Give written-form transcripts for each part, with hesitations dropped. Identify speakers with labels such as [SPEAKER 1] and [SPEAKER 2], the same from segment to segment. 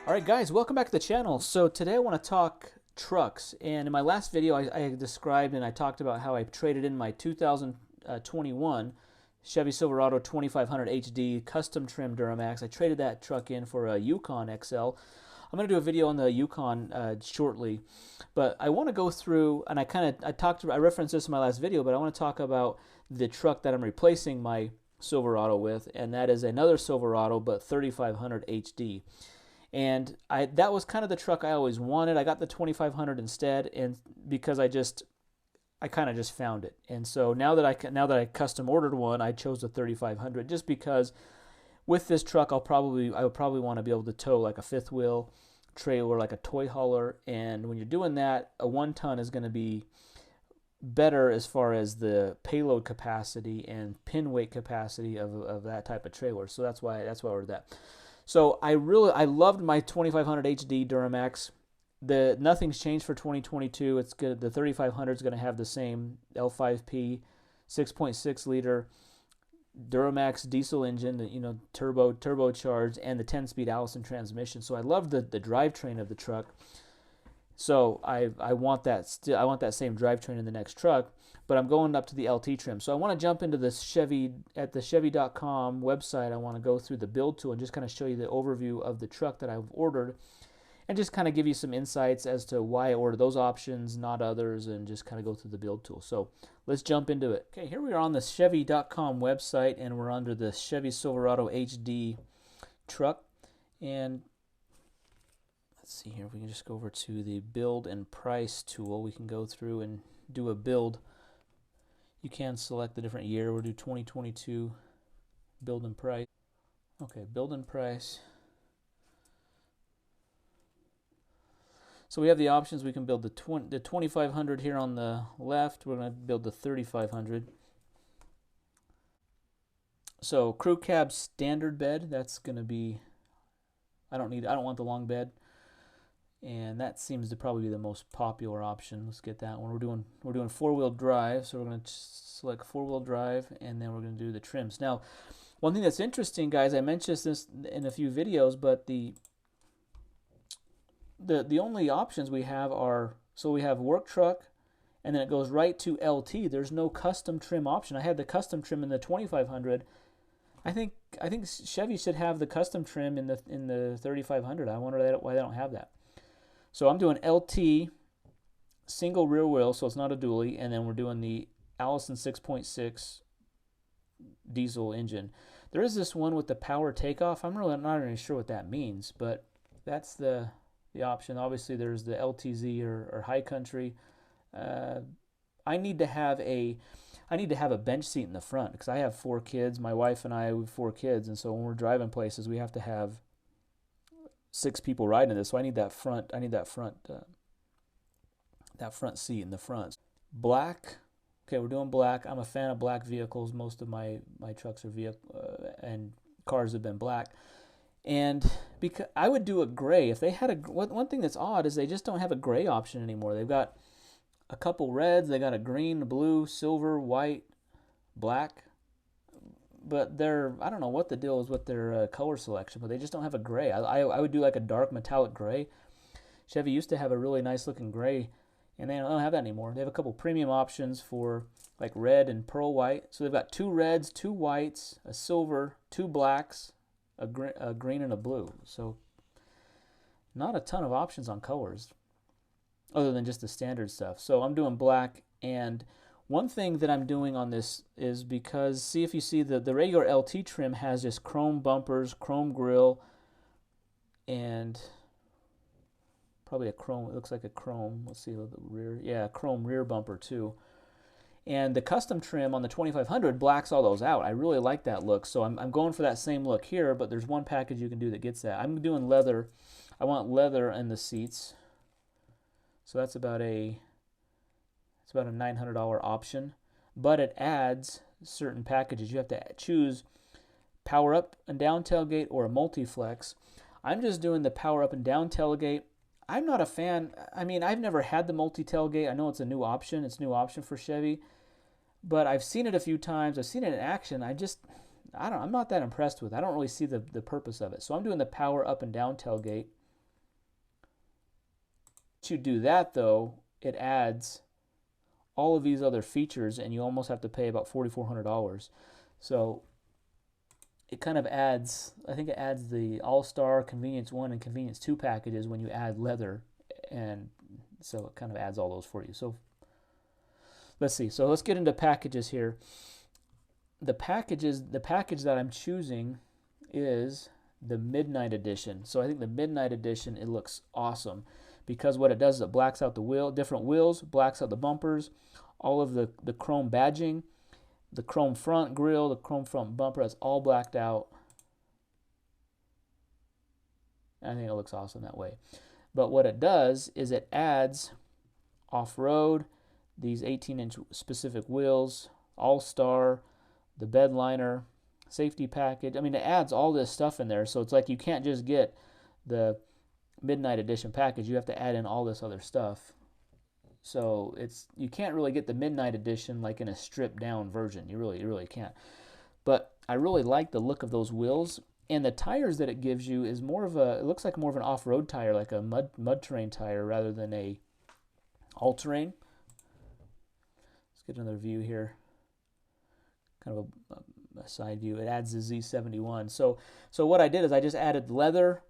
[SPEAKER 1] Alright guys, welcome back to the channel. So today I want to talk trucks, and in my last video I described and I talked about how I traded in my 2021 Chevy Silverado 2500 HD custom trim Duramax. I traded that truck in for a Yukon XL. I'm going to do a video on the Yukon shortly, but I want to go through, and I referenced this in my last video, but I want to talk about the truck that I'm replacing my Silverado with, and that is another Silverado but 3500 HD. And that was kind of the truck I always wanted. I got the 2500 instead, and because I kind of just found it. And so now that I custom ordered one, I chose the 3500 just because with this truck I would probably want to be able to tow like a fifth wheel trailer, like a toy hauler. And when you're doing that, a 1-ton is going to be better as far as the payload capacity and pin weight capacity of that type of trailer. So that's why I ordered that. So I loved my 2500 HD Duramax. Nothing's changed for 2022. It's good. The 3500 is going to have the same L5P 6.6 liter Duramax diesel engine, turbocharged, and the 10-speed Allison transmission. So I love the drivetrain of the truck. So I want that same drivetrain in the next truck, but I'm going up to the LT trim. So I want to jump into this Chevy at the Chevy.com website. I want to go through the build tool and just kind of show you the overview of the truck that I've ordered, and just kind of give you some insights as to why I ordered those options, not others, and just kind of go through the build tool. So let's jump into it. Okay, here we are on the Chevy.com website, and we're under the Chevy Silverado HD truck, and let's see here, if we can just go over to the build and price tool, we can go through and do a build. You can select the different year. We'll do 2022 build and price. Okay, build and price. So we have the options. We can build the 2500 here on the left. We're going to build the 3500. So crew cab standard bed, that's going to be, I don't want the long bed. And that seems to probably be the most popular option. Let's get that one. We're doing four-wheel drive, so we're going to select four-wheel drive, and then we're going to do the trims. Now, one thing that's interesting, guys, I mentioned this in a few videos, but the only options we have are, so we have work truck, and then it goes right to LT. There's no custom trim option. I had the custom trim in the 2500. I think Chevy should have the custom trim in the 3500. I wonder why they don't have that. So I'm doing LT, single rear wheel, so it's not a dually, and then we're doing the Allison 6.6 diesel engine. There is this one with the power takeoff. I'm really not really sure what that means, but that's the option. Obviously, there's the LTZ or High Country. I need to have a bench seat in the front because I have 4 kids. My wife and I have 4 kids, and so when we're driving places, we have to have 6 people riding this, so I need that front seat in the front. Black. Okay, we're doing black. I'm a fan of black vehicles. Most of my trucks are and cars have been black. And because I would do a gray if they had a. One thing that's odd is they just don't have a gray option anymore. They've got a couple reds. They got a green, blue, silver, white, black. But I don't know what the deal is with their color selection, but they just don't have a gray. I would do like a dark metallic gray. Chevy used to have a really nice looking gray, and they don't have that anymore. They have a couple premium options for like red and pearl white. So they've got 2 reds, 2 whites, a silver, 2 blacks, a green, and a blue. So not a ton of options on colors other than just the standard stuff. So I'm doing black, and one thing that I'm doing on this is because, see if you see the regular LT trim has just chrome bumpers, chrome grille, and probably a chrome, it looks like a chrome, let's see the rear, yeah, chrome rear bumper too. And the custom trim on the 2500 blacks all those out. I really like that look, so I'm going for that same look here, but there's one package you can do that gets that. I'm doing leather. I want leather in the seats, so that's about a $900 option, but it adds certain packages. You have to choose power up and down tailgate or a multi-flex. I'm just doing the power up and down tailgate. I'm not a fan. I mean, I've never had the multi-tailgate. I know it's a new option. It's a new option for Chevy, but I've seen it a few times. I've seen it in action. I'm not that impressed with it. I don't really see the purpose of it. So I'm doing the power up and down tailgate. you do that though, it adds all of these other features, and you almost have to pay about $4,400. So it kind of adds, I think it adds the All-Star, Convenience 1, and Convenience 2 packages when you add leather, and so it kind of adds all those for you. So let's see. So let's get into packages here. The package that I'm choosing is the Midnight Edition. So I think the Midnight Edition, it looks awesome because what it does is it blacks out the different wheels, blacks out the bumpers, all of the chrome badging, the chrome front grille, the chrome front bumper, that's all blacked out. I think it looks awesome that way. But what it does is it adds off-road, these 18-inch specific wheels, All-Star, the bed liner, safety package. I mean, it adds all this stuff in there, so it's like you can't just get the Midnight Edition package. You have to add in all this other stuff. So you can't really get the Midnight Edition like in a stripped down version. You really can't. But I really like the look of those wheels, and the tires that it gives you is more of it looks like more of an off-road tire, like a mud terrain tire rather than a all-terrain. Let's get another view here. Kind of a side view. It adds the Z71. So what I did is I just added leather,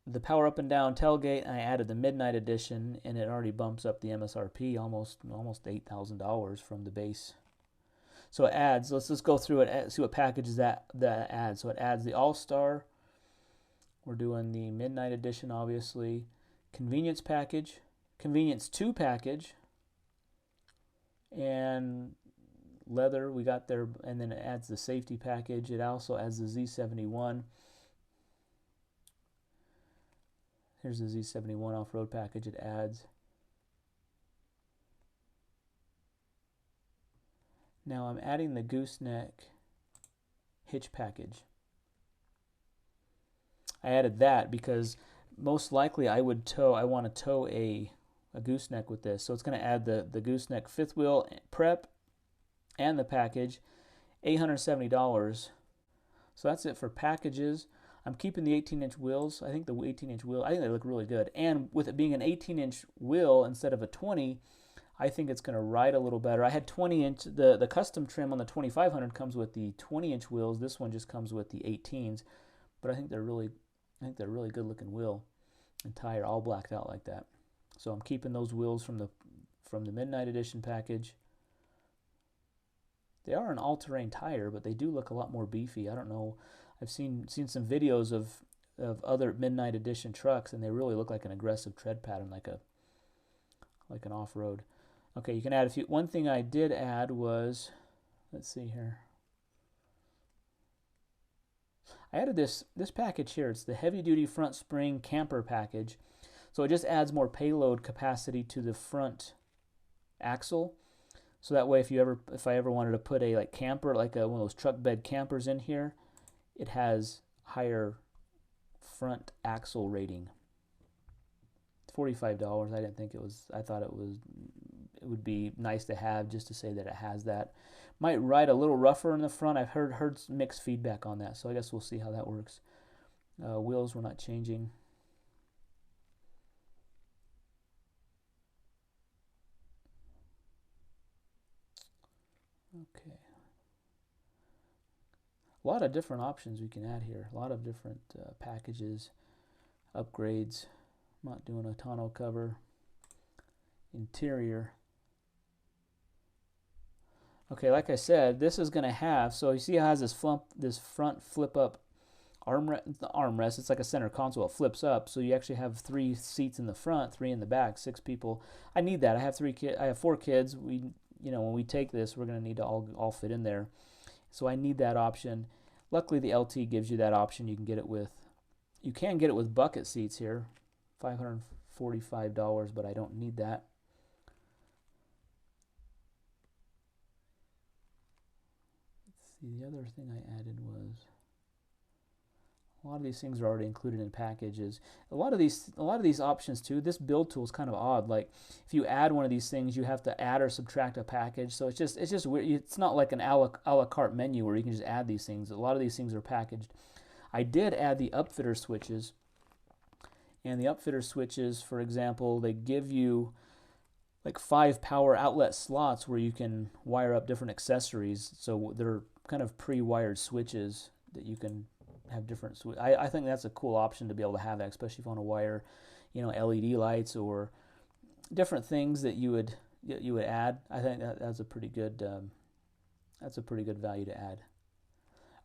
[SPEAKER 1] the power up and down tailgate, and I added the Midnight Edition, and it already bumps up the MSRP almost $8,000 from the base. So it adds, let's just go through it, see what packages that adds. So it adds the All-Star. We're doing the Midnight Edition, obviously. Convenience package, Convenience 2 package, and leather we got there, and then it adds the safety package. It also adds the Z71. Here's the Z71 off-road package it adds. Now I'm adding the gooseneck hitch package. I added that because most likely I want to tow a gooseneck with this. So it's going to add the gooseneck fifth wheel prep and the package, $870. So that's it for packages. I'm keeping the 18-inch wheels. I think the 18-inch wheel, I think they look really good. And with it being an 18-inch wheel instead of a 20, I think it's going to ride a little better. I had 20-inch, the custom trim on the 2500 comes with the 20-inch wheels. This one just comes with the 18s. But I think they're really good looking wheel and tire, all blacked out like that. So I'm keeping those wheels from the Midnight Edition package. They are an all-terrain tire, but they do look a lot more beefy. I don't know. I've seen some videos of other Midnight Edition trucks, and they really look like an aggressive tread pattern, like an off-road. Okay, you can add a few. One thing I did add was, let's see here. I added this package here. It's the heavy-duty front spring camper package. So it just adds more payload capacity to the front axle. So that way, if I ever wanted to put a camper, like one of those truck bed campers in here, it has higher front axle rating. $45. I didn't think it was. I thought it would be nice to have, just to say that it has that. Might ride a little rougher in the front. I've heard mixed feedback on that, so I guess we'll see how that works. Wheels we're not changing. Okay. A lot of different options we can add here. A lot of different packages, upgrades. I'm not doing a tonneau cover. Interior. Okay, like I said, this is going to have, so you see how it has this front flip-up armrest. It's like a center console. It flips up, so you actually have 3 seats in the front, 3 in the back, 6 people. I need that. I have 4 kids. When we take this, we're going to need to all fit in there. So I need that option. Luckily, the LT gives you that option. You can get it with bucket seats here, $545, but I don't need that. Let's see, the other thing I added was, a lot of these things are already included in packages. A lot of these options too. This build tool is kind of odd. Like if you add one of these things, you have to add or subtract a package. So it's just weird. It's not like an a la carte menu where you can just add these things. A lot of these things are packaged. I did add the upfitter switches, And the upfitter switches, for example, they give you like 5 power outlet slots where you can wire up different accessories. So they're kind of pre-wired switches that you can have different I think that's a cool option to be able to have that, especially if you want to wire, you know, LED lights or different things that you would add. I think that's a pretty good value to add.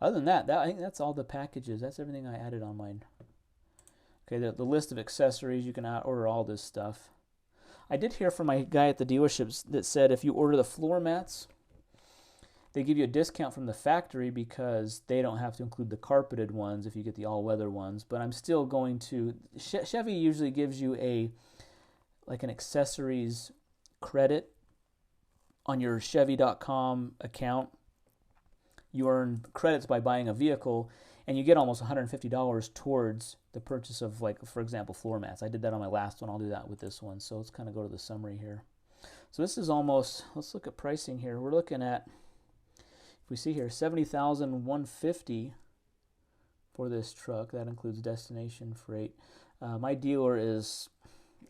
[SPEAKER 1] Other than that, I think that's all the packages. That's everything I added on mine. Okay, the list of accessories, you can order all this stuff. I did hear from my guy at the dealerships that said if you order the floor mats, they give you a discount from the factory because they don't have to include the carpeted ones if you get the all-weather ones. But I'm still going to... Chevy usually gives you an accessories credit on your Chevy.com account. You earn credits by buying a vehicle, and you get almost $150 towards the purchase of, like, for example, floor mats. I did that on my last one. I'll do that with this one. So let's kind of go to the summary here. So this is almost, let's look at pricing here. We're looking at, if we see here, $70,150 for this truck. That includes destination freight. My dealer is,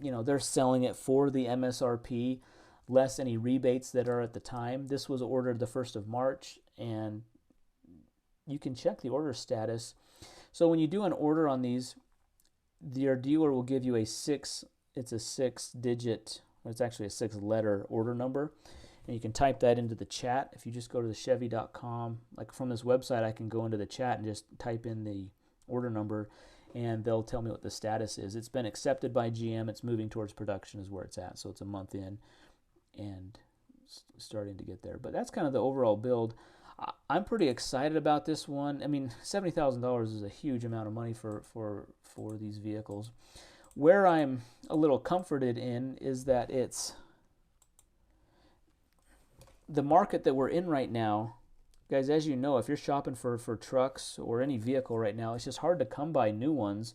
[SPEAKER 1] you know, they're selling it for the MSRP, less any rebates that are at the time. This was ordered the 1st of March, and you can check the order status. So when you do an order on these, your dealer will give you it's a 6-digit, it's actually a 6-letter order number, and you can type that into the chat. If you just go to the Chevy.com, like from this website, I can go into the chat and just type in the order number, and they'll tell me what the status is. It's been accepted by GM. It's moving towards production is where it's at. So it's a month in and starting to get there. But that's kind of the overall build. I'm pretty excited about this one. I mean, $70,000 is a huge amount of money for these vehicles. Where I'm a little comforted in is that it's the market that we're in right now. Guys, as you know, if you're shopping for trucks or any vehicle right now, it's just hard to come by new ones.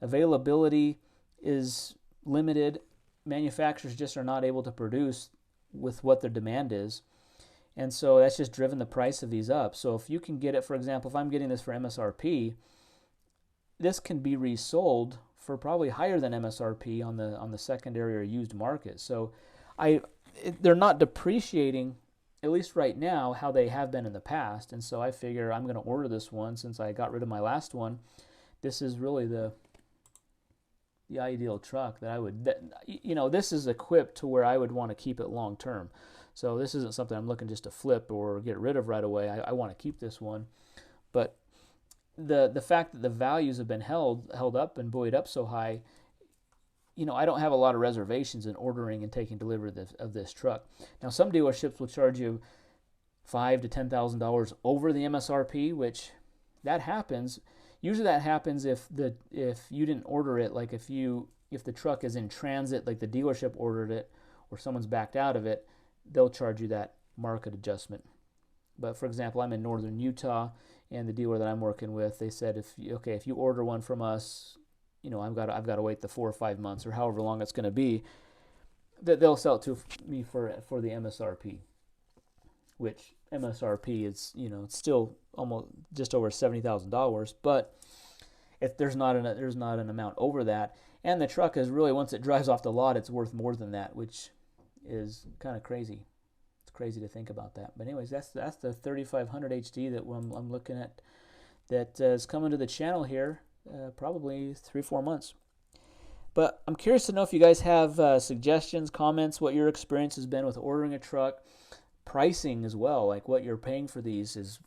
[SPEAKER 1] Availability is limited. Manufacturers just are not able to produce with what their demand is. And so that's just driven the price of these up. So if you can get it, for example, if I'm getting this for MSRP, this can be resold for probably higher than MSRP on the secondary or used market. So they're not depreciating, at least right now, how they have been in the past. And so I figure I'm going to order this one since I got rid of my last one. This is really the ideal truck that I would, you know, this is equipped to where I would want to keep it long term. So this isn't something I'm looking just to flip or get rid of right away. I want to keep this one. But the fact that the values have been held up and buoyed up so high, you know, I don't have a lot of reservations in ordering and taking delivery of this truck. Now, some dealerships will charge you $5,000 to $10,000 over the MSRP, which that happens. Usually that happens if you didn't order it, like if the truck is in transit, like the dealership ordered it or someone's backed out of it, they'll charge you that market adjustment. But for example, I'm in northern Utah, and the dealer that I'm working with, they said if you order one from us, you know, I've got to wait the 4 or 5 months or however long it's going to be, that they'll sell it to me for the MSRP, which MSRP is, you know, it's still almost just over $70,000, but if there's not an amount over that, and the truck is really, once it drives off the lot, it's worth more than that, which is kind of crazy. It's crazy to think about that. But anyways, that's the 3500 HD that I'm looking at, that is coming to the channel here probably 3-4 months. But I'm curious to know if you guys have suggestions, comments, what your experience has been with ordering a truck, pricing as well, like what you're paying for these is,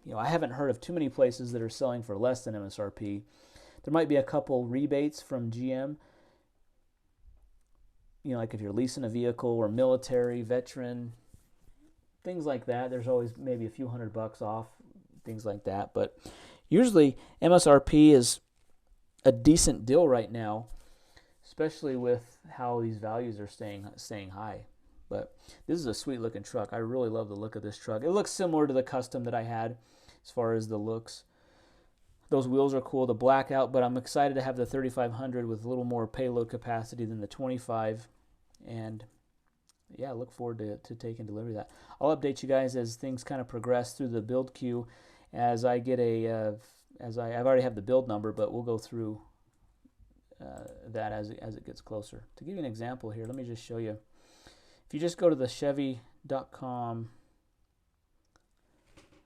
[SPEAKER 1] you know, I haven't heard of too many places that are selling for less than MSRP. There might be a couple rebates from GM, you know, like if you're leasing a vehicle or military, veteran, things like that. There's always maybe a few $100 off, things like that. But usually MSRP is a decent deal right now, especially with how these values are staying high. But this is a sweet looking truck. I really love the look of this truck. It looks similar to the custom that I had as far as the looks. Those wheels are cool, the blackout, but I'm excited to have the 3500 with a little more payload capacity than the 25. And yeah, I look forward to taking delivery of that. I'll update you guys as things kind of progress through the build queue. As I get I already have the build number, but we'll go through that as it gets closer. To give you an example here, let me just show you. If you just go to the Chevy.com,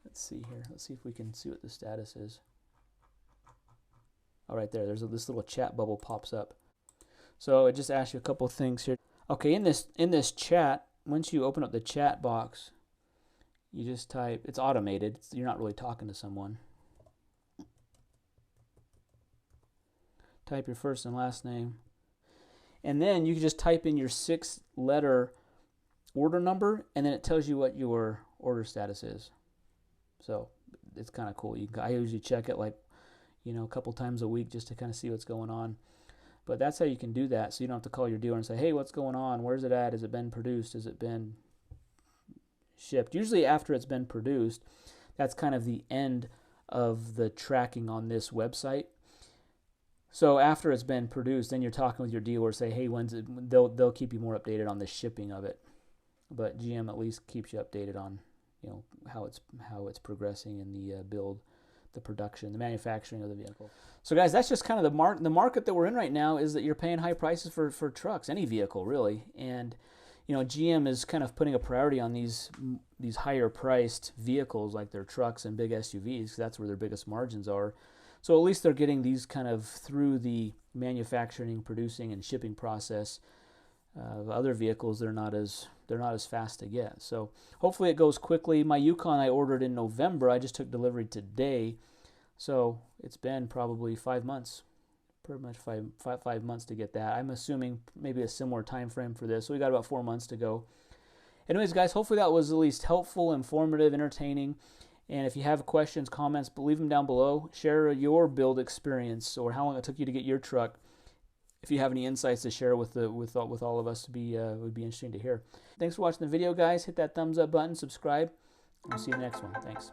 [SPEAKER 1] let's see here. Let's see if we can see what the status is. Oh, right there. There's this little chat bubble pops up. So it just asks you a couple things here. Okay, in this chat, once you open up the chat box, you just type. It's automated. You're not really talking to someone. Type your first and last name, and then you can just type in your 6-letter order number, and then it tells you what your order status is. So it's kind of cool. I usually check it like, a couple times a week just to kind of see what's going on. But that's how you can do that, so you don't have to call your dealer and say, hey, what's going on? Where's it at? Has it been produced? Has it been shipped? Usually after it's been produced, that's kind of the end of the tracking on this website. So after it's been produced, then you're talking with your dealer, say, hey, when's it? They'll keep you more updated on the shipping of it. But GM at least keeps you updated on, how it's progressing in the build, the production, the manufacturing of the vehicle. So guys, that's just kind of the market that we're in right now, is that you're paying high prices for trucks, any vehicle really. And GM is kind of putting a priority on these higher priced vehicles like their trucks and big SUVs, because that's where their biggest margins are. So at least they're getting these kind of through the manufacturing, producing, and shipping process. Other vehicles, they're not as fast to get. So hopefully it goes quickly. My Yukon I ordered in November. I just took delivery today, so it's been probably 5 months, pretty much five months to get that. I'm assuming maybe a similar time frame for this. So we got about 4 months to go. Anyways, guys, hopefully that was at least helpful, informative, entertaining. And if you have questions, comments, leave them down below. Share your build experience or how long it took you to get your truck. If you have any insights to share with all of us, would be interesting to hear. Thanks for watching the video, guys. Hit that thumbs up button, subscribe. I'll see you in the next one. Thanks.